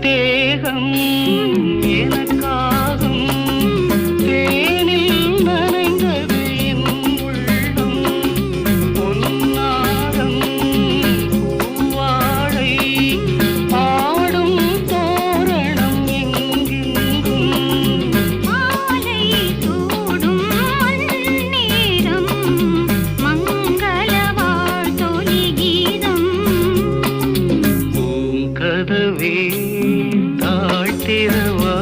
தேகம் எனக்காகும் தேனில் நனைந்தது என் உள்ளம் பொன்னாரம் பூவாழை ஆடும் தோரணம் எங்கெங்கும் மாலை சூடும் நேரம் மங்கள வாழ்த்தொலி கீதம் பூங்கதவே தாழ்த்திரவா